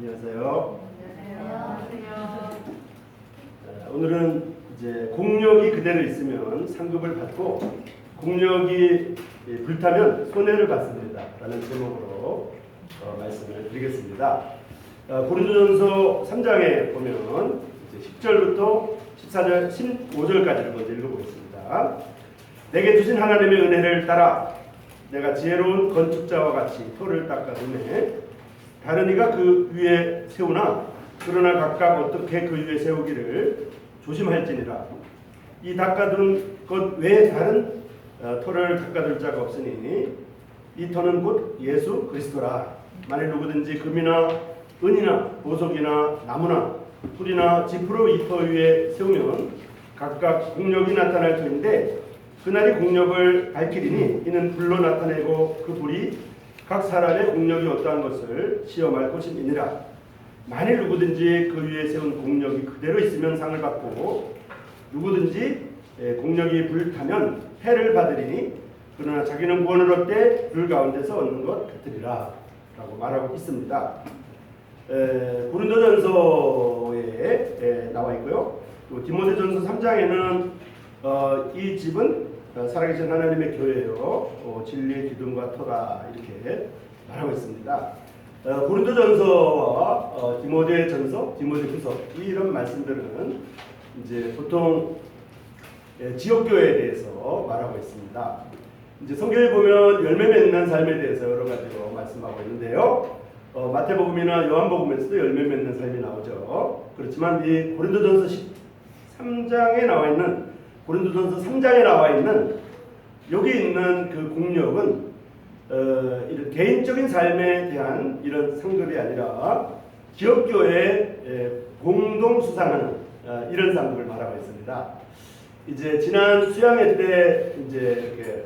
안녕하세요. 안녕하세요. 오늘은 이제 공력이 그대로 있으면 상급을 받고 공력이 불타면 손해를 받습니다. 라는 제목으로 말씀을 드리겠습니다. 고린도전서 3장에 보면 이제 10절부터 14절, 15절까지를 먼저 읽어보겠습니다. 내게 주신 하나님의 은혜를 따라 내가 지혜로운 건축자와 같이 토를 닦아두매 다른 이가 그 위에 세우나 그러나 각각 어떻게 그 위에 세우기를 조심할지니라. 이 닦아둔 것 외에 다른 토를 닦아둘 자가 없으니 이 터는 곧 예수 그리스도라. 만일 누구든지 금이나 은이나 보석이나 나무나 풀이나 지프로 이 터 위에 세우면 각각 공력이 나타날 터인데 그날이 공력을 밝히리니 이는 불로 나타내고 그 불이 각 사람의 공력이 어떠한 것을 시험할 것임이니라. 만일 누구든지 그 위에 세운 공력이 그대로 있으면 상을 받고 누구든지 공력이 불타면 해를 받으리니 그러나 자기는 구원을 얻되 불 가운데서 얻는 것 같으리라 라고 말하고 있습니다. 고린도전서에 나와 있고요. 또 디모데전서 3장에는 이 집은 살아계신 하나님의 교회요 진리의 기둥과 터라 이렇게 말하고 있습니다. 고린도전서와 디모데전서, 디모데후서 이런 말씀들은 이제 보통 지역교회에 대해서 말하고 있습니다. 이제 성경에 보면 열매 맺는 삶에 대해서 여러 가지로 말씀하고 있는데요. 마태복음이나 요한복음에서도 열매 맺는 삶이 나오죠. 그렇지만 이 고린도전서 13장에 나와 있는 고린도전서 3장에 나와 있는 여기 있는 그 공력은 이런 개인적인 삶에 대한 이런 상급이 아니라 기업교회에 공동 수상하는 이런 상급을 말하고 있습니다. 이제 지난 수양회 때 이제 이렇게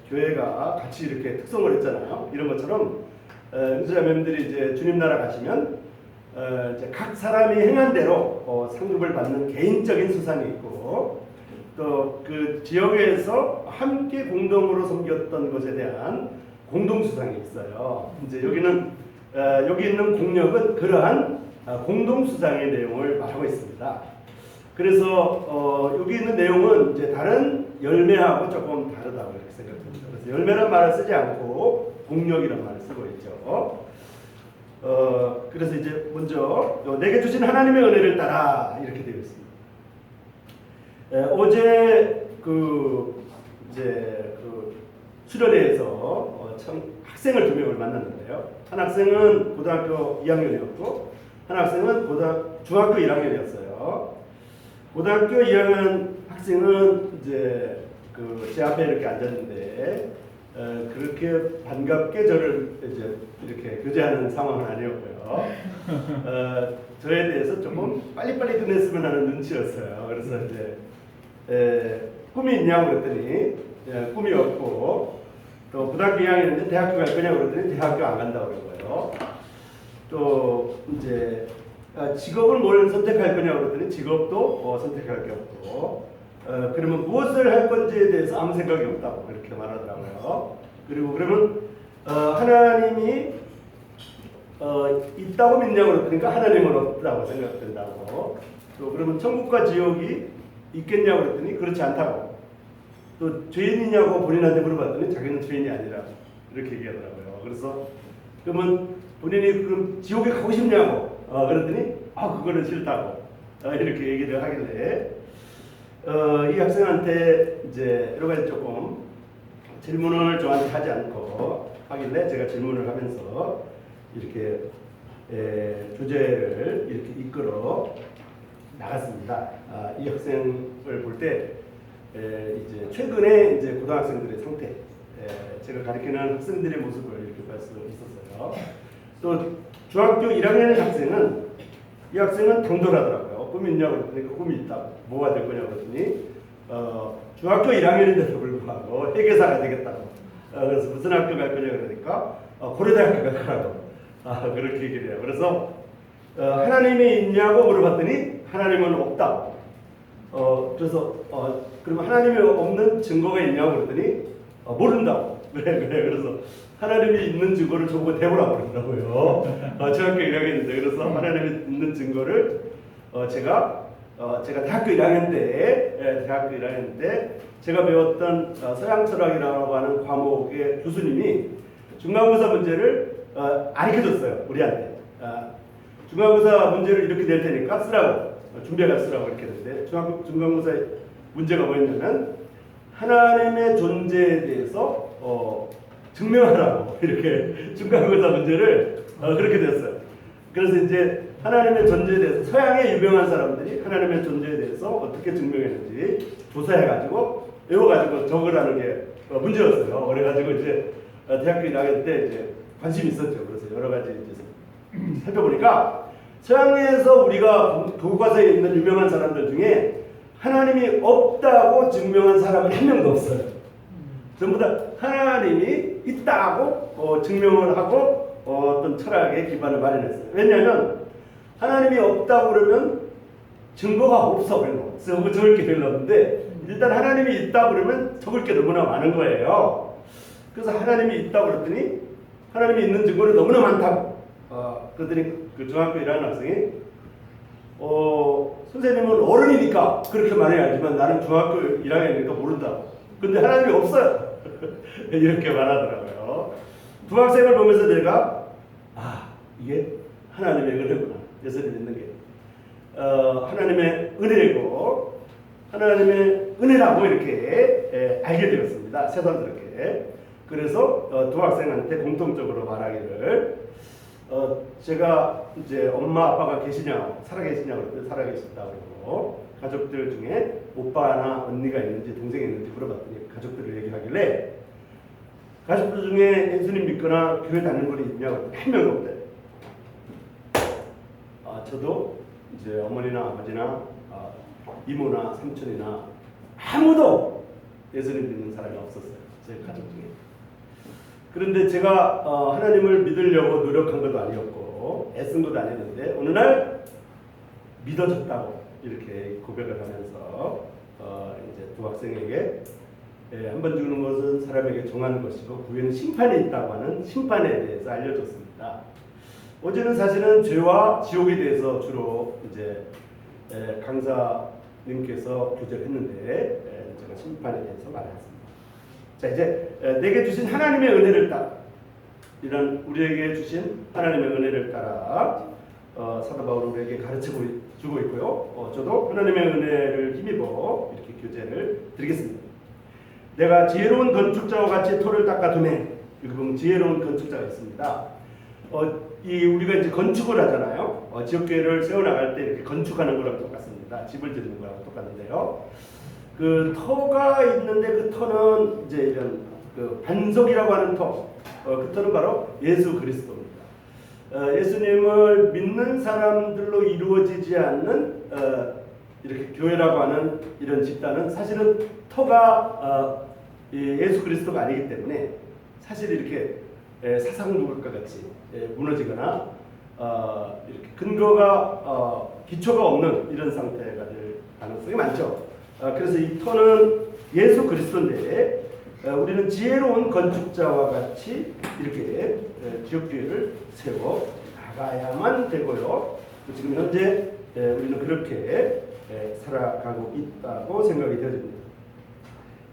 교회가 같이 이렇게 특성을 했잖아요. 이런 것처럼 형제자매님들이 이제 주님 나라 가시면 이제 각 사람이 행한 대로 상급을 받는 개인적인 수상이 있고 또 그 지역에서 함께 공동으로 섬겼던 것에 대한 공동 수상이 있어요. 이제 여기는 여기 있는 공력은 그러한 공동 수상의 내용을 말하고 있습니다. 그래서 여기 있는 내용은 이제 다른 열매하고 조금 다르다고 이렇게 생각합니다. 그래서 열매란 말을 쓰지 않고 공력이라는 말을 쓰고 있죠. 그래서 이제 먼저 내게 주신 하나님의 은혜를 따라 이렇게 되어 있습니다. 어제 이제 수련회에서 학생을 2명을 만났는데요. 한 학생은 고등학교 2학년이었고 한 학생은 중학교 1학년이었어요. 고등학교 2학년 학생은 이제 제 앞에 이렇게 앉았는데 그렇게 반갑게 저를 이제 이렇게 교제하는 상황은 아니었고요. 저에 대해서 조금 빨리빨리 끝냈으면 하는 눈치였어요. 그래서 이제 꿈이 있냐고 그랬더니 꿈이 없고 또 고등학교 2학년인데 대학교 갈 거냐고 그랬더니 대학교 안 간다고 그러고요. 또 이제 직업을 뭘 선택할 거냐고 그랬더니 직업도 선택할 게 없고 그러면 무엇을 할 건지에 대해서 아무 생각이 없다고 그렇게 말하더라고요. 그리고 그러면 하나님이 있다고 믿냐고 그러니까 하나님은 없다고 생각된다고. 또 그러면 천국과 지옥이 있겠냐고 그랬더니 그렇지 않다고. 또 죄인이냐고 본인한테 물어봤더니 자기는 죄인이 아니라고 이렇게 얘기하더라고요. 그래서 그러면 본인이 그럼 지옥에 가고 싶냐고 그랬더니 그거는 싫다고 이렇게 얘기를 하길래 이 학생한테 이제 여러 가지 조금 질문을 저한테 하지 않고 하길래 제가 질문을 하면서 이렇게 주제를 이렇게 이끌어 나갔습니다. 이 학생을 볼 때 이제 최근에 이제 고등학생들의 상태, 제가 가르치는 학생들의 모습을 이렇게 볼 수 있었어요. 또 중학교 1학년 학생은 이 학생은 당돌하더라고요. 꿈이 있냐고 그랬더니 꿈이 있다고. 뭐가 될 거냐고 그랬더니 중학교 1학년인데도 불구하고 회계사가 되겠다고. 그래서 무슨 학교 갈 거냐 그러니까 고려대학교 갈 거라고. 그렇게 얘기를 해요. 그래서 하나님이 있냐고 물어봤더니 하나님은 없다고. 그래서 그러면 하나님이 없는 증거가 있냐고 그랬더니 모른다고. 그래. 그래서 하나님이 있는 증거를 저보고 대보라고 그러더라고요. 중학교 1학년인데 그래서 하나님이 있는 증거를 제가 대학교 1학년 때 제가 배웠던 서양 철학이라고 하는 과목의 교수님이 중간고사 문제를 가르쳐줬어요. 우리한테. 중간고사 문제를 이렇게 낼 테니까 쓰라고 준비해가 쓰라고 이렇게 했는데 중간고사 문제가 뭐였냐면 하나님의 존재에 대해서 증명하라고 이렇게 중간고사 문제를 그렇게 됐어요. 그래서 이제 하나님의 존재에 대해서 서양의 유명한 사람들이 하나님의 존재에 대해서 어떻게 증명했는지 조사해가지고 외워가지고 적으라는 게 문제였어요. 그래가지고 이제 대학교 1학년 때 이제 관심이 있었죠. 그래서 여러 가지 이제 살펴보니까 서양에서 우리가 교과서에 있는 유명한 사람들 중에 하나님이 없다고 증명한 사람은 한 명도 없어요. 전부 다 하나님이 있다고 증명을 하고 어떤 철학의 기반을 마련했어요. 왜냐하면 하나님이 없다고 그러면 증거가 없어 별로. 적을 게 별로 없는데 일단 하나님이 있다고 그러면 적을 게 너무나 많은 거예요. 그래서 하나님이 있다고 그랬더니 하나님이 있는 증거는 너무나 많다고. 그랬더니 그 중학교 1학년 학생이 선생님은 어른이니까 그렇게 말해야지만 나는 중학교 1학년이니까 모른다. 근데 하나님이 없어요. 이렇게 말하더라고요. 두 학생을 보면서 내가 이게 하나님의 은혜구나. 예수를 믿는 게 하나님의 은혜고 하나님의 은혜라고 이렇게 알게 되었습니다. 새삼스럽게. 그래서 두 학생한테 공통적으로 말하기를 제가 이제 엄마 아빠가 살아계시냐고 그랬더니 살아계신다고 그러고 가족들 중에 오빠나 언니가 있는지 동생이 있는지 물어봤더니 가족들을 얘기하길래 가족들 중에 예수님 믿거나 교회 다니는 분이 있냐고 한 명도 없대. 저도 이제 어머니나 아버지나 이모나 삼촌이나 아무도 예수님 믿는 사람이 없었어요. 제 가족 중에. 그런데 제가 하나님을 믿으려고 노력한 것도 아니었고 애쓴 것도 아니었는데 어느 날 믿어졌다고 이렇게 고백을 하면서 이제 두 학생에게 한 번 죽는 것은 사람에게 정하는 것이고 구에는 심판이 있다고 하는 심판에 대해서 알려줬습니다. 어제는 사실은 죄와 지옥에 대해서 주로 이제 강사님께서 교제를 했는데 제가 심판에 대해서 말했습니다. 자 이제 내게 주신 하나님의 은혜를 따라 이런 우리에게 주신 하나님의 은혜를 따라 사도 바울은 우리에게 가르치고 주고 있고요. 저도 하나님의 은혜를 힘입어 이렇게 교제를 드리겠습니다. 내가 지혜로운 건축자와 같이 토를 닦아두매. 여기 보면 지혜로운 건축자가 있습니다. 우리가 이제 건축을 하잖아요. 지역교회를 세워나갈 때 이렇게 건축하는 거랑 똑같습니다. 집을 짓는 거랑 똑같은데요. 그 터가 있는데 그 터는 이제 이런 그 반석이라고 하는 터. 그 터는 바로 예수 그리스도입니다. 예수님을 믿는 사람들로 이루어지지 않는 이렇게 교회라고 하는 이런 집단은 사실은 터가 예수 그리스도가 아니기 때문에 사실 이렇게 사상국과 같이 무너지거나 이렇게 근거가 기초가 없는 이런 상태가 될 가능성이 많죠. 그래서 이 터는 예수 그리스도인데 우리는 지혜로운 건축자와 같이 이렇게 지역교회를 세워 나가야만 되고요. 지금 현재 우리는 그렇게 살아가고 있다고 생각이 되어집니다.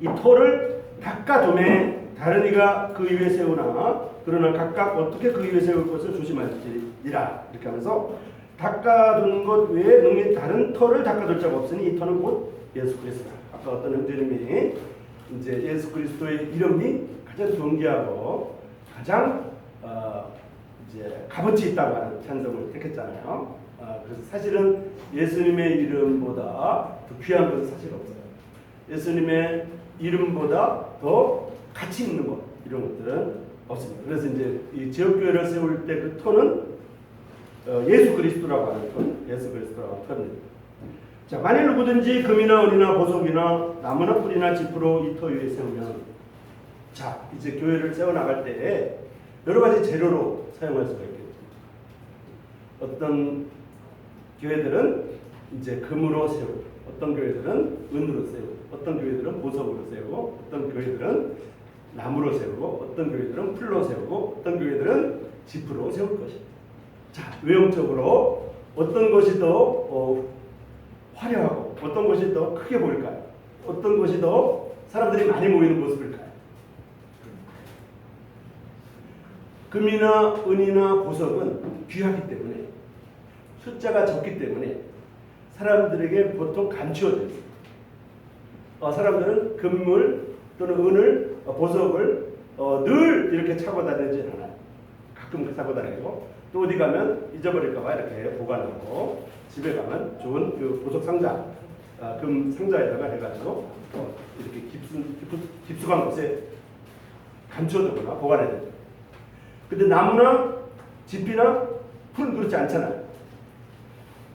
이 터를 닦아둠에 다른 이가 그 위에 세우나 그러나 각각 어떻게 그 위에 세울 것을 조심할지니라. 이렇게 하면서 닦아둔 것 외에 능히 다른 터를 닦아둘 자가 없으니 이 터는 곧 예수 그리스도다. 아까 어떤 형제님이 이제 예수 그리스도의 이름이 가장 존귀하고 가장 이제 값어치 있다고 하는 찬성을 택했잖아요. 그래서 사실은 예수님의 이름보다 더 귀한 것은 사실 없어요. 예수님의 이름보다 더 가치 있는 것 이런 것들은 없습니다. 그래서 이제 이 지역교회를 세울 때 그 터는 예수 그리스도라고 하는 터, 예수 그리스도라고 하는 터입니다. 자, 만일 누구든지 금이나 은이나 보석이나 나무나 풀이나 짚으로 이 터 위에 세우면, 자 이제 교회를 세워 나갈 때 여러 가지 재료로 사용할 수가 있겠죠. 어떤 교회들은 이제 금으로 세우고, 어떤 교회들은 은으로 세우고, 어떤 교회들은 보석으로 세우고, 어떤 교회들은 나무로 세우고 어떤 교회들은 풀로 세우고 어떤 교회들은 지프로 세울 것이다. 자, 외형적으로 어떤 것이 더 화려하고 어떤 것이 더 크게 보일까요? 어떤 것이 더 사람들이 많이 모이는 모습일까요? 금이나 은이나 보석은 귀하기 때문에 숫자가 적기 때문에 사람들에게 보통 감추어져 있습니다. 사람들은 금물 또는 은을 보석을 늘 이렇게 차고 다니지 않아요. 가끔 차고 다니고 또 어디 가면 잊어버릴까봐 이렇게 보관하고 집에 가면 좋은 그 보석 상자, 금 상자에다가 해가지고 이렇게 깊숙한 곳에 감춰두거나 보관해야 됩니다. 근데 나무나 짚이나 풀은 그렇지 않잖아요.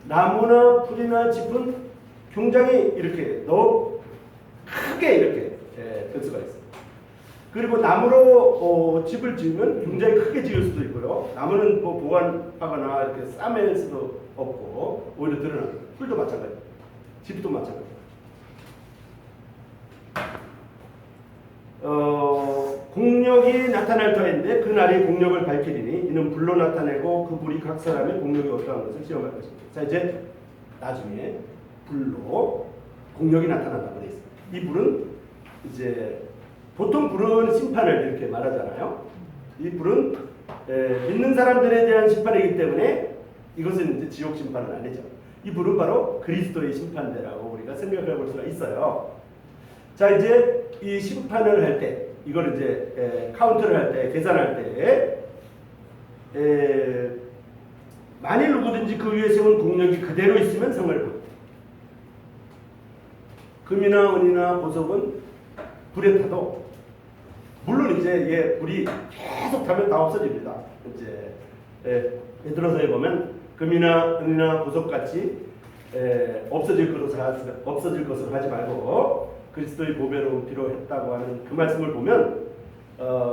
나무나 풀이나 짚은 굉장히 이렇게 크게 이렇게 될 수가 있어요. 그리고 나무로 집을 지으면 굉장히 크게 지을 수도 있고요. 나무는 뭐 보관하거나 이렇게 싸맬 수도 없고 오히려 드러나는. 풀도 마찬가지, 집도 마찬가지. 공력이 나타날 터인데 그 날이 공력을 밝히리니 이는 불로 나타내고 그 불이 각 사람의 공력이 어떠한 것을 시험할 것입니다. 자, 이제 나중에 불로 공력이 나타난다고 되어 있습니다. 이 불은 이제 보통 불은 심판을 이렇게 말하잖아요. 이 불은 믿는 사람들에 대한 심판이기 때문에 이것은 이제 지옥 심판은 아니죠. 이 불은 바로 그리스도의 심판대라고 우리가 생각해 볼 수가 있어요. 자, 이제 이 심판을 할 때, 이걸 이제 카운트를 할 때, 계산할 때, 만일 누구든지 그 위에 세운 공력이 그대로 있으면 상을 받습니다. 금이나 은이나 보석은 불에 타도 물론 이제 불이 계속 타면 다 없어집니다. 이제 베드로서에 보면 금이나 은이나 보석 같이 없어질 것으로 하지 말고 그리스도의 보배로운 피로 했다고 하는 그 말씀을 보면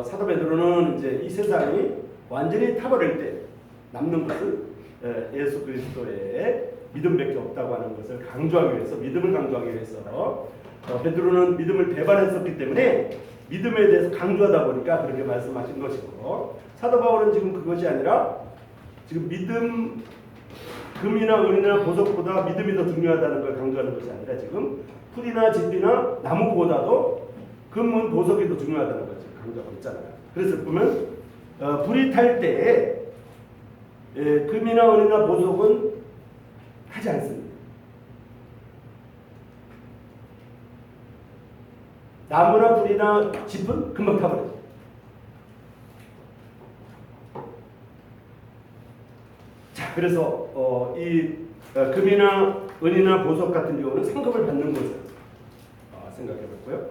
사도 베드로는 이제 이 세상이 완전히 타버릴 때 남는 것은 예수 그리스도의 믿음밖에 없다고 하는 것을 강조하기 위해서, 믿음을 강조하기 위해서 베드로는 믿음을 배반했었기 때문에 믿음에 대해서 강조하다 보니까 그렇게 말씀하신 것이고, 사도 바울은 지금 그것이 아니라 지금 믿음, 금이나 은이나 보석보다 믿음이 더 중요하다는 걸 강조하는 것이 아니라 지금 풀이나 짚이나 나무보다도 금은 보석이 더 중요하다는 것을 강조하고 있잖아요. 그래서 보면 불이 탈 때 금이나 은이나 보석은 타지 않습니다. 나무나 불이나 짚은 금방 타버려요. 자, 그래서 이 금이나 은이나 보석 같은 경우는 상급을 받는 것을 생각해봤고요.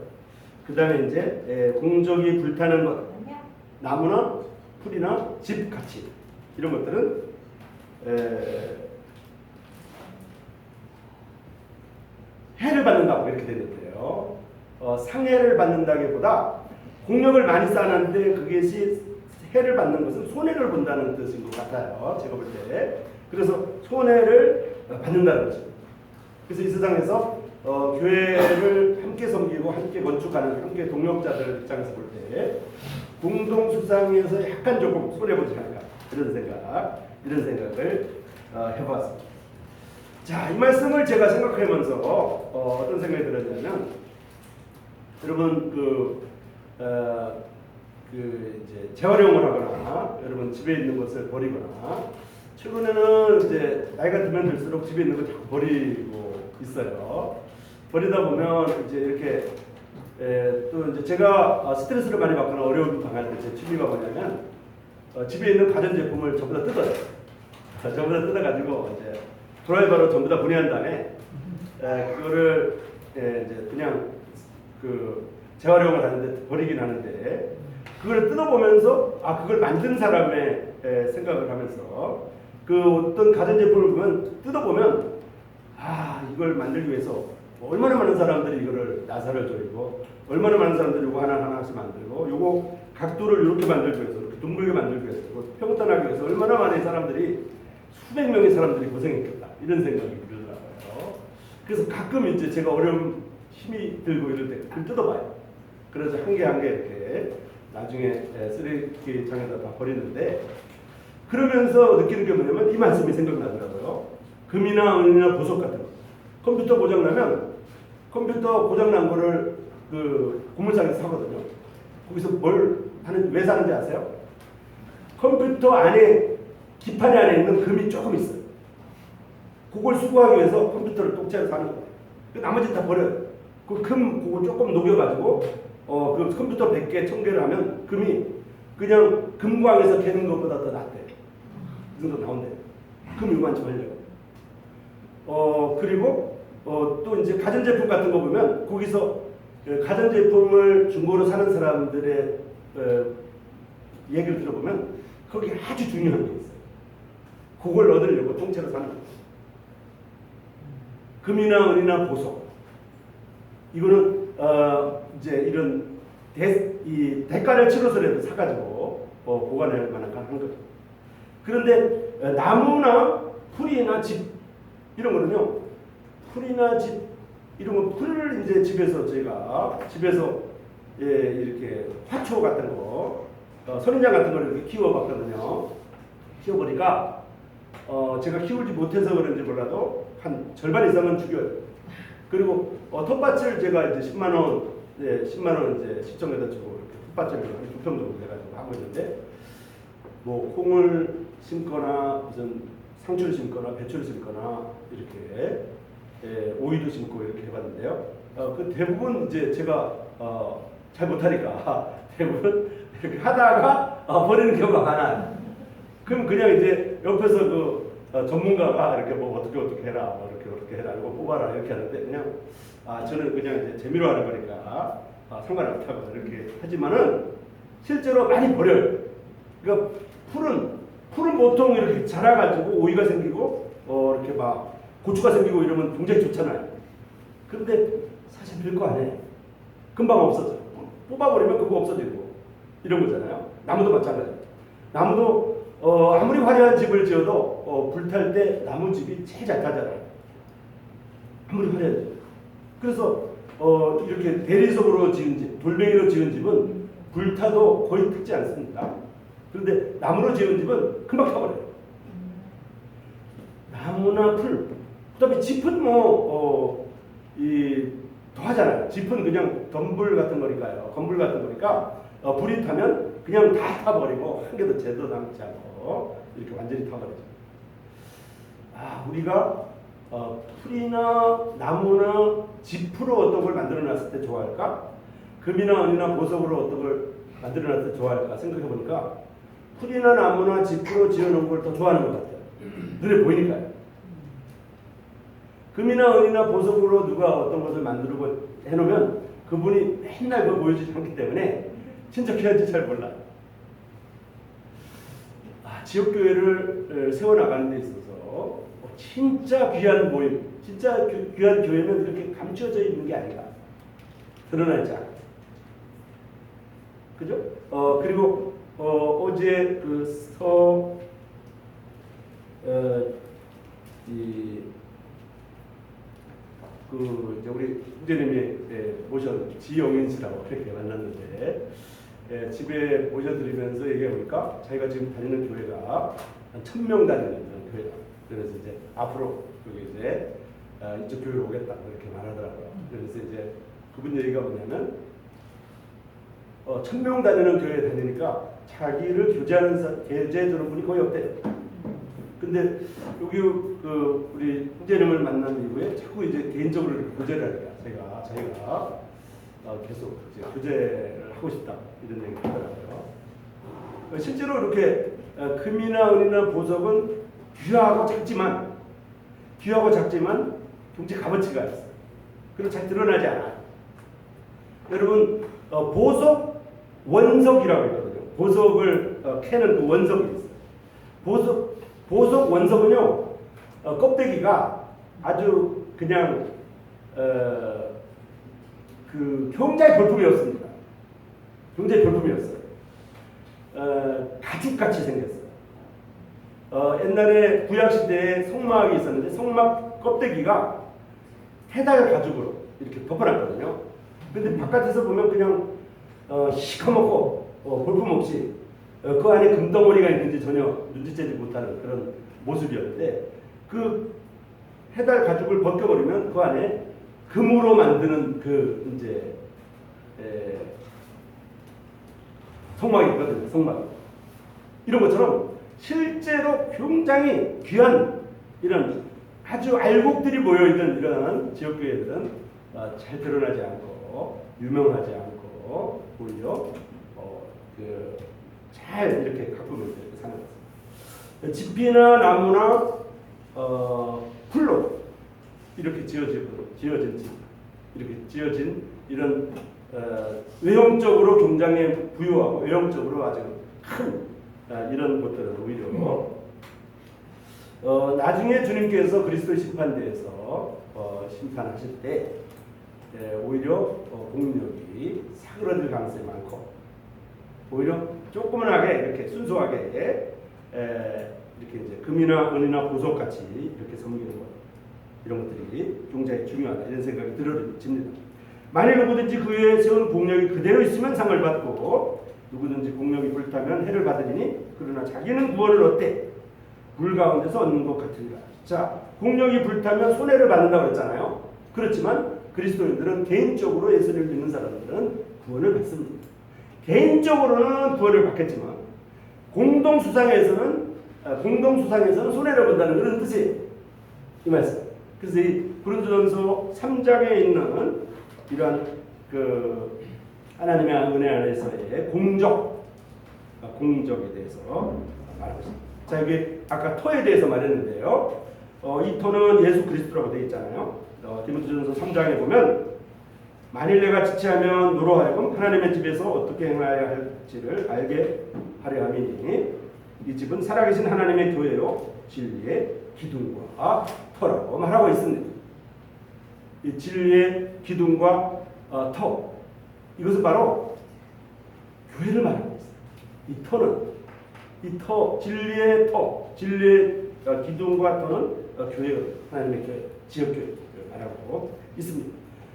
그 다음에 이제 공적이 불타는 것, 나무나 풀이나 집 같이 이런 것들은 해를 받는다고 이렇게 되는데요. 상해를 받는다기보다 공력을 많이 쌓았는데 그것이 해를 받는 것은 손해를 본다는 뜻인 것 같아요. 제가 볼 때. 그래서 손해를 받는다는 거죠. 그래서 이 세상에서 교회를 함께 섬기고 함께 건축하는 함께 동역자들 입장에서 볼 때 공동 수상에서 약간 조금 손해 보지 않을까 이런 생각을 해봤습니다. 자, 이 말씀을 제가 생각하면서 어떤 생각이 들었냐면, 여러분 이제 재활용을 하거나 여러분 집에 있는 것을 버리거나, 최근에는 이제 나이가 들면 들수록 집에 있는 걸 자꾸 버리고 있어요. 버리다 보면 이제 이렇게 또 이제 제가 스트레스를 많이 받거나 어려움을 당할 때 제 취미가 뭐냐면 집에 있는 가전제품을 전부 다 뜯어요. 전부 다 뜯어가지고 이제 드라이버로 전부 다 분해한 다음에 그거를 이제 그냥 그 재활용을 하는데 버리긴 하는데, 그걸 뜯어보면서 그걸 만든 사람의 생각을 하면서 그 어떤 가전제품을 보면 뜯어보면 이걸 만들기 위해서 얼마나 많은 사람들이 이거를 나사를 조이고 얼마나 많은 사람들이 이거 하나씩 만들고 요거 각도를 이렇게 만들기 위해서 이렇게 둥글게 만들기 위해서 평탄하기 위해서 얼마나 많은 사람들이 수백 명의 사람들이 고생했겠다 이런 생각이 들더라고요. 그래서 가끔 이제 제가 어려움 힘이 들고 이럴 때 그걸 뜯어봐요. 그래서 한 개 한 개 이렇게 나중에 쓰레기장에다 다 버리는데, 그러면서 느끼는 게 뭐냐면 이 말씀이 생각나더라고요. 금이나 은이나 보석 같은 거. 컴퓨터 고장나면 컴퓨터 고장난 거를 그 고물상에서 사거든요. 거기서 왜 사는지 아세요? 컴퓨터 안에, 기판 안에 있는 금이 조금 있어요. 그걸 수거하기 위해서 컴퓨터를 독자로 사는 거예요. 나머지 다 버려요. 그 금 그거 조금 녹여가지고 그 컴퓨터 100개, 1000개를 하면 금이 그냥 금광에서 캐는 것보다 더 낫대. 이 정도 나온대. 금 유관점 하려고. 그리고 또 이제 가전제품 같은 거 보면 거기서 가전제품을 중고로 사는 사람들의 얘기를 들어보면 거기 아주 중요한 게 있어요. 그걸 얻으려고 통째로 사는 거예요. 금이나 은이나 보석. 이거는 이제 이런 이 대가를 치러서라도 사가지고 보관할 만한 거죠. 그런데 나무나 풀이나 집 이런 거는요. 풀이나 집 이런 거, 풀을 이제 집에서 제가 이렇게 화초 같은 거, 선인장 같은 걸 이렇게 키워봤거든요. 키워보니까 제가 키우지 못해서 그런지 몰라도 한 절반 이상은 죽여요. 그리고 텃밭을 제가 이제 10만 원 이제 시청에다 주고 이렇게 텃밭을 한 2평 정도 해가지고 하고 있는데, 뭐 콩을 심거나 무슨 상추를 심거나 배추를 심거나 이렇게 오이도 심고 이렇게 해봤는데요. 그 대부분 이제 제가 잘 못하니까 대부분 이렇게 하다가 버리는 경우가 많아요. 그럼 그냥 이제 옆에서 그 전문가가 이렇게 뭐 어떻게 해라, 뭐 이렇게 해라, 이거 뽑아라 이렇게 하는데 그냥 저는 그냥 이제 재미로 하는 거니까 상관없다고 이렇게 하지만은 실제로 많이 버려요. 그러니까 풀은 보통 이렇게 자라가지고 오이가 생기고 이렇게 막 고추가 생기고 이러면 굉장히 좋잖아요. 그런데 사실 별거 아니에요. 금방 없어져. 뽑아버리면 그거 없어지고 이런 거잖아요. 나무도 마찬가지예요. 나무도 아무리 화려한 집을 지어도 불탈 때 나무집이 제일 잘 타잖아요. 아무리 화려한 집. 그래서 이렇게 대리석으로 지은 집, 돌멩이로 지은 집은 불타도 거의 타지 않습니다. 그런데 나무로 지은 집은 금방 타버려요. 나무나 풀, 그다음에 짚은 더 하잖아요. 짚은 그냥 덤불 같은 거니까요. 건불 같은 거니까 불이 타면 그냥 다 타버리고 한 개도 제도 남지 않고 이렇게 완전히 타버리죠. 우리가 풀이나 나무나 짚으로 어떤 걸 만들어놨을 때 좋아할까? 금이나 은이나 보석으로 어떤 걸 만들어놨을 때 좋아할까? 생각해보니까 풀이나 나무나 짚으로 지어놓은 걸 더 좋아하는 것 같아요. 눈에 보이니까요. 금이나 은이나 보석으로 누가 어떤 것을 만들고 해놓으면 그분이 맨날 그걸 보여주지 않기 때문에 친척해야 할지 잘 몰라요. 지역교회를 세워나가는 데 있어서 진짜 귀한 모임, 진짜 귀한 교회는 이렇게 감춰져 있는 게 아닌가. 드러나 있지 않아요. 그죠? 그리고 어제 이제 우리 후재님이 모셔 지영인 씨라고 그렇게 만났는데, 집에 모셔드리면서 얘기해보니까 자기가 지금 다니는 교회가 한 1000명 다니는 교회다. 그래서 이제 앞으로 여기 이제 이쪽 교회로 오겠다고 이렇게 말하더라고요. 그래서 이제 그분 얘기가 뭐냐면 1000명 다니는 교회에 다니니까 자기를 교제해주는 분이 거의 없대요. 근데 여기 우리 후재님을 만난 이후에 자꾸 이제 개인적으로 교제를 하니까 자기가 계속 이제 교제를 하고 싶다 이런 얘기를 하더라고요. 실제로 이렇게 금이나 은이나 보석은 귀하고 작지만 굉장히 값어치가 있어요. 그리고 잘 드러나지 않아요. 여러분 보석 원석이라고 있거든요. 보석을 캐는 그 원석이 있어요. 보석 원석은요, 껍데기가 아주 그냥 굉장히 볼품이었습니다. 굉장히 볼품이었어요. 가죽같이 생겼어요. 옛날에 구약시대에 성막이 있었는데 성막 껍데기가 해달 가죽으로 이렇게 덮어놨거든요. 근데 바깥에서 보면 그냥 시커멓고 볼품없이 그 안에 금덩어리가 있는지 전혀 눈치채지 못하는 그런 모습이었는데 그 해달 가죽을 벗겨버리면 그 안에 금으로 만드는 그 이제 성막이 있거든요. 성막. 이런 것처럼 실제로 굉장히 귀한 이런 아주 알곡들이 모여있는 이런 지역교회들은 잘 드러나지 않고 유명하지 않고 오히려 잘 이렇게 가꾸면서 이렇게 사는 것입니다. 집이나 나무나 풀로 이렇게 지어진 집, 이렇게 지어진 이런 외형적으로 굉장히 부유하고 외형적으로 아주 큰 이런 것들은 오히려 나중에 주님께서 그리스도의 심판대에서 심판하실 때 오히려 공력이 사그러들 가능성이 많고 오히려 조그만하게 이렇게 순수하게 이렇게 이제 금이나 은이나 보석 같이 이렇게 섬기는 것 이런 것들이 굉장히 중요하다 이런 생각이 들어집니다. 만일 누구든지 그 위에 세운 공력이 그대로 있으면 상을 받고 누구든지 공력이 불타면 해를 받으리니 그러나 자기는 구원을 얻되 불 가운데서 얻는 것 같으니라. 자, 공력이 불타면 손해를 받는다고 했잖아요. 그렇지만 그리스도인들은 개인적으로 예수를 믿는 사람들은 구원을 받습니다. 개인적으로는 구원을 받겠지만 공동수상에서는 손해를 본다는 그런 뜻이 이 말씀. 그래서 이 고린도전서 3장에 있는 이러한 그 하나님의 은혜 안에서의 공적에 대해서 말하고 있습니다. 자, 여기 아까 터에 대해서 말했는데요. 이 터는 예수 그리스도라고 되어 있잖아요. 디모데전서 3장에 보면 만일 내가 지체하면 너로 하여금 하나님의 집에서 어떻게 행하여야 할지를 알게 하려 함이니 이 집은 살아계신 하나님의 교회요 진리의 기둥과 터라고 말하고 있습니다. 이 진리의 기둥과 터 이것은 바로 교회를 말하고 있습니다. 이 터는 진리의 기둥과 터는 교회, 하나님의 교회, 지역교회를 말하고 있습니다.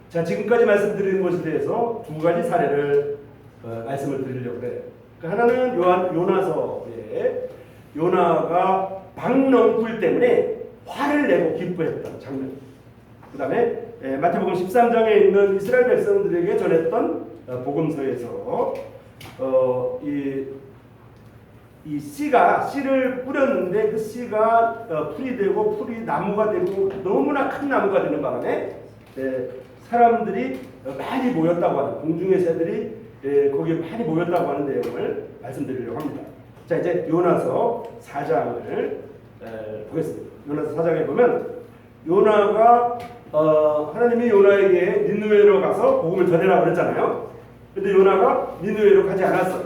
자, 지금까지 말씀드린 것에 대해서 두 가지 사례를 말씀을 드리려고 해요. 하나는 요나서에 요나가 박넝쿨 때문에 화를 내고 기뻐했던 장면. 그 다음에 마태복음 13장에 있는 이스라엘 백성들에게 전했던 복음서에서 이 씨를 뿌렸는데 그 씨가 풀이 되고 풀이 나무가 되고 너무나 큰 나무가 되는 바람에 사람들이 많이 모였다고 하는 공중의 새들이 거기에 많이 모였다고 하는 내용을 말씀드리려고 합니다. 자, 이제 요나서 4장을 보겠습니다. 요나서 4장에 보면 요나가 하나님이 요나에게 니느웨로 가서 복음을 전해라 그랬잖아요. 근데 요나가 니느웨로 가지 않았어요.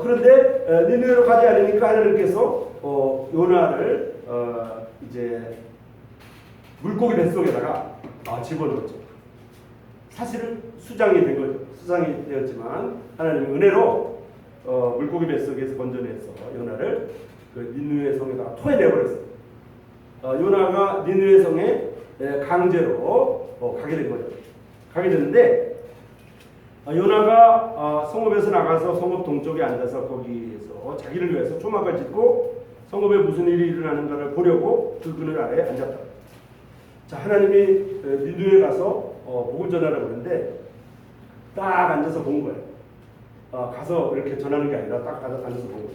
그런데 니느웨로 가지 않으니까 하나님께서 요나를 이제 물고기 뱃속에다가 집어넣었죠. 사실은 수장이 된 거죠. 수장이 되었지만 하나님의 은혜로 물고기 뱃속에서 건져내서 요나를 그 니느웨 성에다가 토해내버렸어요. 요나가 니느웨 성에 강제로 가게 된 거죠. 가게 됐는데 요나가 성읍에서 나가서 성읍 동쪽에 앉아서 거기에서 자기를 위해서 초막을 짓고 성읍에 무슨 일이 일어나는가를 보려고 그 그늘 아래에 앉았다. 자, 하나님이 니느웨에 가서 복음 전하라고 그러는데 딱 앉아서 본 거예요. 가서 이렇게 전하는 게 아니라 딱 앉아서 본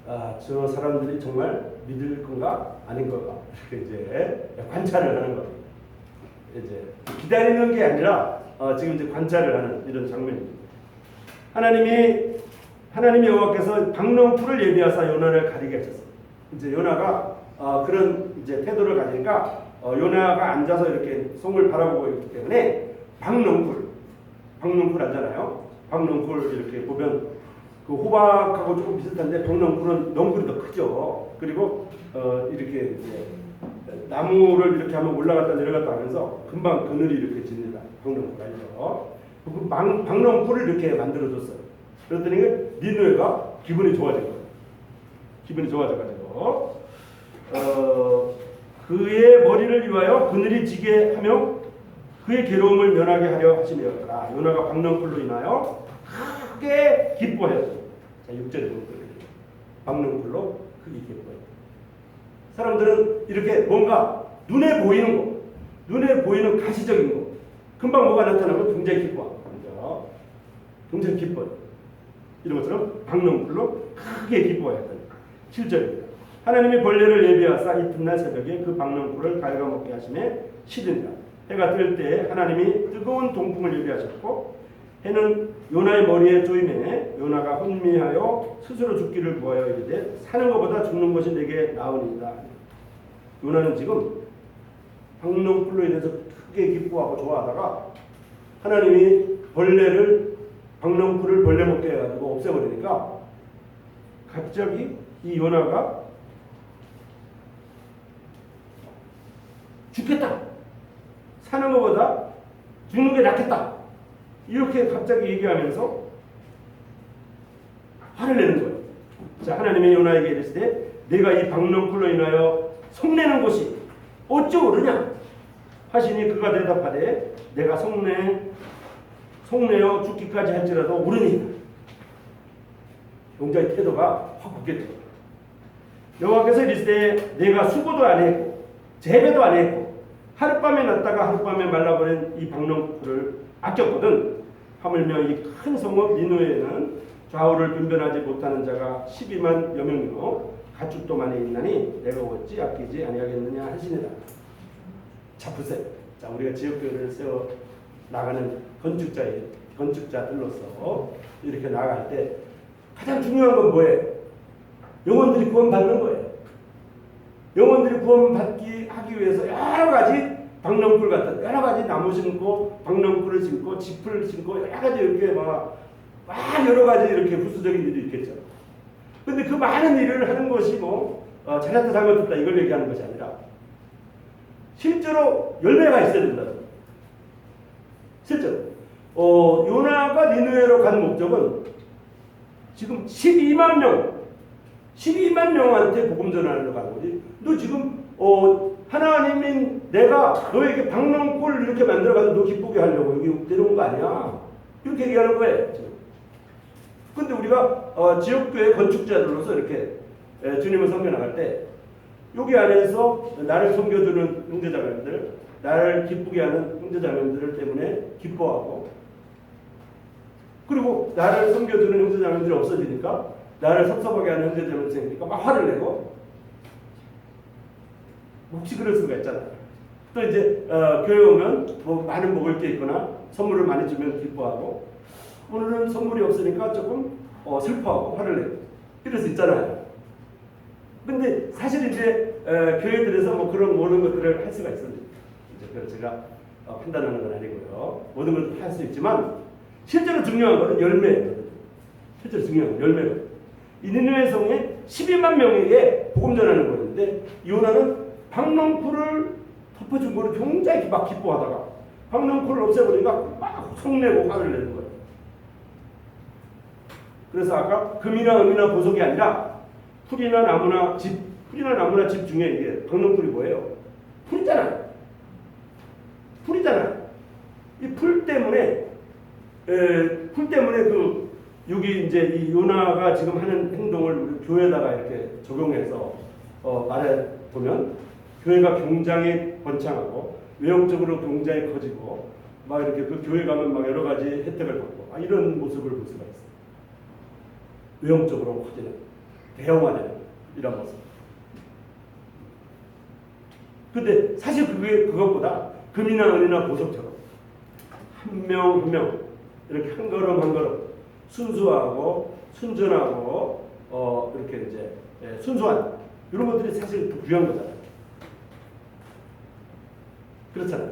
거예요. 저 사람들이 정말 믿을 건가 아닌 건가 이렇게 이제 관찰을 하는 거예요. 이제 기다리는 게 아니라 지금 이제 관찰을 하는 이런 장면입니다. 하나님이 여호와께서 박넝쿨을 예비하사 요나를 가리게 하셨어요. 이제 요나가 그런 이제 태도를 가지니까 요나가 앉아서 이렇게 성을 바라보고 있기 때문에 박넝쿨 알잖아요. 박넝쿨 이렇게 보면 그 호박하고 조금 비슷한데 박넝쿨은 넝쿨이 더 크죠. 그리고 이렇게 이제 나무를 이렇게 한번 올라갔다 내려갔다 하면서 금방 그늘이 이렇게 집니다. 박넝쿨 알죠? 그 박넝쿨을 이렇게 만들어줬어요. 그랬더니 니느웨가 기분이 좋아진 거예요. 기분이 좋아져가지고 그의 머리를 위하여 그늘이 지게 하며 그의 괴로움을 면하게 하려 하심이었더라. 요나가 박넝쿨로 인하여 크게 기뻐했다. 자, 6절에 보면 박넝쿨로 크게 기뻐했다. 사람들은 이렇게 뭔가 눈에 보이는 거, 눈에 보이는 가시적인 거, 금방 뭐가 나타나면 굉장히 기뻐합니다. 굉장히 기뻐요. 이런 것처럼 박넝쿨로 크게 기뻐했다. 7절입니다. 하나님이 벌레를 예비하사 이튿날 새벽에 그 박넝쿨을 갉아먹게 하심에 시든지라. 해가 뜰 때 하나님이 뜨거운 동풍을 예비하셨고 해는 요나의 머리에 쪼임에 요나가 혼미하여 스스로 죽기를 구하여 이르되 사는 것보다 죽는 것이 내게 나으니이다. 요나는 지금 박넝쿨로 인해서 크게 기뻐하고 좋아하다가 하나님이 박넝쿨을 벌레 먹게 해가지고 없애버리니까 갑자기 이 요나가 죽겠다. 사는 것보다 죽는 게 낫겠다. 이렇게 갑자기 얘기하면서 화를 내는 거예요. 자, 하나님이 요나에게 이르시되 내가 이 박넝쿨로 인하여 속내는 것이 어찌 옳으냐 하시니 그가 대답하되 내가 속내어 죽기까지 할지라도 옳으니. 용자의 태도가 확 바뀌었죠. 여호와께서 이르시되 내가 수고도 안 했고 재배도 안 했고 하룻밤에 났다가 하룻밤에 말라버린 이 박넝쿨을 아꼈거든. 하물며 이 큰 성읍 니느웨에는 좌우를 분별하지 못하는 자가 12만 여명이요 가축도 많이 있나니 내가 어찌 아끼지 아니하겠느냐 하시니라. 자, 보세요. 자, 우리가 지역교회를 세워 나가는 건축자들로서 이렇게 나갈 때 가장 중요한 건 뭐예요? 영혼들이 구원받는 거예요. 영혼들이 구원받기 하기 위해서 여러 가지 박넝쿨 같은 여러 가지 나무 심고 박넝쿨을 심고 짚을 심고 여러 가지 이렇게 막 여러 가지 이렇게 부수적인 일이 있겠죠. 근데 그 많은 일을 하는 것이 잘했다 잘못했다 이걸 얘기하는 것이 아니라 실제로 열매가 있어야 된다. 실제로 요나가 니느웨로 간 목적은 지금 12만 명한테 복음 전하러 가는 거지. 너 지금 하나님인 내가 너에게 박넝쿨 이렇게 만들어가지고 너 기쁘게 하려고 여기 데려온 거 아니야. 이렇게 얘기하는 거예요. 근데 우리가 지역교회 건축자들로서 이렇게 주님을 섬겨나갈 때 여기 안에서 나를 섬겨주는 형제자매들, 나를 기쁘게 하는 형제자매들 때문에 기뻐하고, 그리고 나를 섬겨주는 형제자매들이 없어지니까 나를 섭섭하게 하는 형제자매들이 생기니까 막 화를 내고, 혹시 그럴 수가 있잖아요. 또 이제 교회 오면 많은 먹을 게 있거나 선물을 많이 주면 기뻐하고, 오늘은 선물이 없으니까 조금 슬퍼하고 화를 내고 이럴 수 있잖아요. 근데 사실 이제 교회들에서 그런 모든 것들을 할 수가 있습니다. 이제 제가 판단하는 건 아니고요. 모든 걸 할 수 있지만 실제로 중요한 것은 열매예요. 실제로 중요한 건 열매예요. 이 니느웨 성에 12만 명에게 복음 전하는 거였는데 요나는 박넝쿨을 덮어준 거를 굉장히 막 기뻐하다가 박넝쿨을 없애버리니까 막 속내고 화를 내는 거예요. 그래서 아까 금이나 은이나 보석이 아니라 풀이나 나무나 집 중에 이게 박넝쿨이 뭐예요? 풀이잖아요. 이 풀 때문에 여기 이제 이 요나가 지금 하는 행동을 우리 교회에다가 이렇게 적용해서 말해 보면 교회가 굉장히 번창하고 외형적으로 굉장히 커지고 막 이렇게 그 교회 가면 막 여러 가지 혜택을 받고 이런 모습을 볼 수가 있어요. 외형적으로 커지는 대형화되는 이런 모습. 근데 사실 그것보다 금이나 은이나 보석처럼 한 명 한 명 이렇게 한 걸음 한 걸음 순수하고 순전하고 이렇게 이제 순수한 이런 것들이 사실 더 귀한 거잖아요. 그렇잖아요.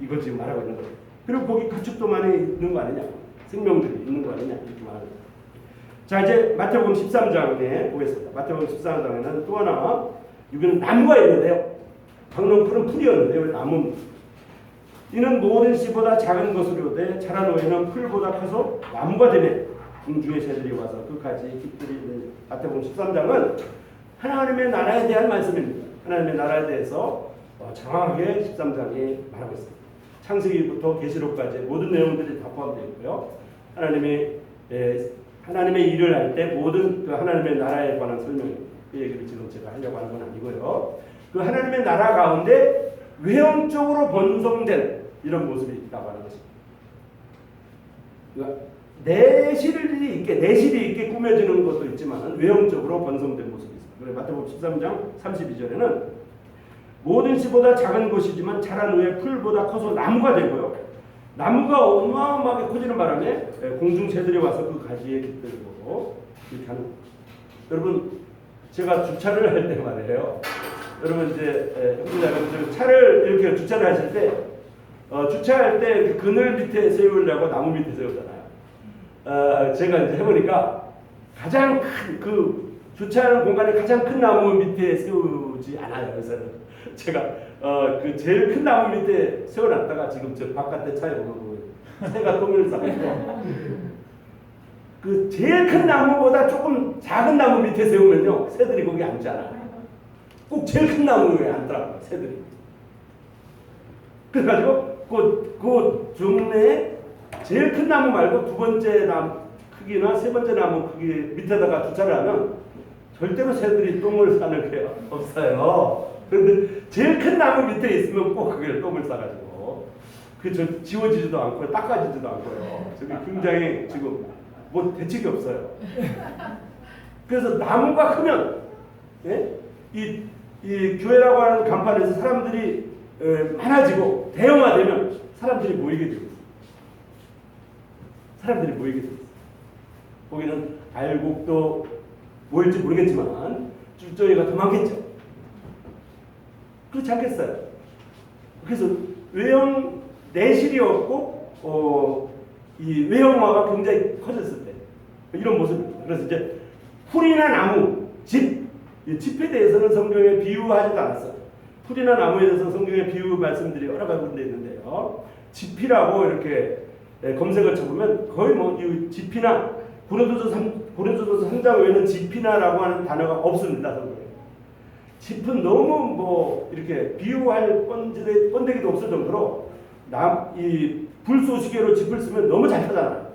이걸 지금 말하고 있는 거예요. 그리고 거기 가축도 많이 있는 거 아니냐, 생명들이 있는 거 아니냐 이렇게 말하는 거예요. 자, 이제 마태복음 13장에 보겠습니다. 마태복음 13장에는 또 하나 여기는 나무가 있는데요. 박넝쿨은 풀이었는데요. 나무. 이는 모든 씨보다 작은 것으로되 자란 후에는 풀보다 커서 나무가 되네. 궁중의 새들이 와서 그까지 깃들이 있는 마태복음 13장은 하나님의 나라에 대한 말씀입니다. 하나님의 나라에 대해서 정확하게 13장이 말하고 있습니다. 창세기부터 계시록까지 모든 내용들이 다 포함되어 있고요. 하나님의 일을 할 때 모든 그 하나님의 나라에 관한 설명, 그 얘기를 지금 제가 하려고 하는 건 아니고요. 그 하나님의 나라 가운데 외형적으로 번성된 이런 모습이 있다고 하는 것입니다. 그러니까 내실이 있게 꾸며지는 것도 있지만 외형적으로 번성된 모습이 있습니다. 그래서 마태복음 13장 32절에는 모든 씨보다 작은 것이지만 자란 후에 풀보다 커서 나무가 되고요. 나무가 어마어마하게 커지는 바람에 공중 새들이 와서 그 가지에 깃들고 이렇게 하는 거예요. 여러분 제가 주차를 할 때 말이에요. 여러분 이제 차를 이렇게 주차를 하실 때 주차할 때 이렇게 그늘 밑에 세우려고 나무 밑에 세우잖아요. 제가 이제 해보니까 가장 큰 그 주차하는 공간이 가장 큰 나무 밑에 세우지 않아요. 그래서는 제가 그 제일 큰 나무 밑에 세워놨다가 지금 저 바깥에 차에 오는 새가 똥을 싸고 그 제일 큰 나무보다 조금 작은 나무 밑에 세우면요 새들이 거기 앉지 않아요. 꼭 제일 큰 나무 위에 앉더라고요 새들이. 그래가지고 그 중내에 제일 큰 나무 말고 두 번째 나무 크기나 세 번째 나무 크기 밑에다가 주차를 하면 절대로 새들이 똥을 싸는 게 없어요. 그런데 제일 큰 나무 밑에 있으면 꼭 그게 똥을 싸가지고 저 지워지지도 않고 닦아지지도 않고요. 저기 굉장히 지금 뭐 대책이 없어요. 그래서 나무가 크면 이 교회라고 하는 간판에서 사람들이 많아지고 대형화되면 사람들이 모이게 됩니다. 사람들이 모이게 됩니다. 거기는 알곡도 모일지 모르겠지만 쭈쩌이가 더 많겠죠. 그렇지 않겠어요? 그래서 외형 내실이 없고 이 외형화가 굉장히 커졌을 때 이런 모습입니다. 그래서 이제 풀이나 나무, 집에 대해서는 성경에 비유하지도 않았어요. 풀이나 나무에 대해서 성경에 비유 말씀들이 여러 가지 있는데요. 집이라고 이렇게 검색을 쳐보면 거의 이 집이나 고린도서 3장 외에는 집이나라고 하는 단어가 없습니다. 성경에. 집은 너무 이렇게 비유할 번데기도 없을 정도로 이 불쏘시개로 집을 쓰면 너무 잘 타잖아요.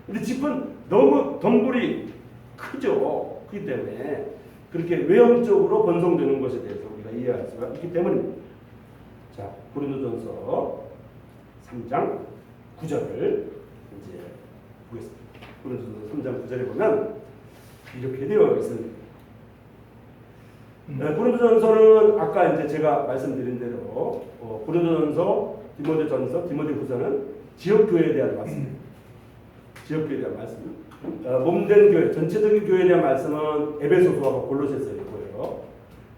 근데 집은 너무 덩굴이 크죠. 그렇기 때문에 그렇게 외형적으로 번성되는 것에 대해서 우리가 이해할 수가 있기 때문입니다. 자, 고린도전서 3장 9절을 이제 보겠습니다. 고린도전서 3장 9절에 보면 이렇게 되어 있습니다. 고린도전서는 아까 이제 제가 말씀드린 대로 고린도전서, 디모데전서, 디모데후서는 지역교회에 대한 말씀입니다. 지역교회에 대한 말씀. 몸된 교회, 전체적인 교회에 대한 말씀은 에베소서와 골로새서에 있고요.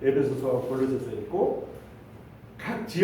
에베소서와 골로새서에 있고 각 지역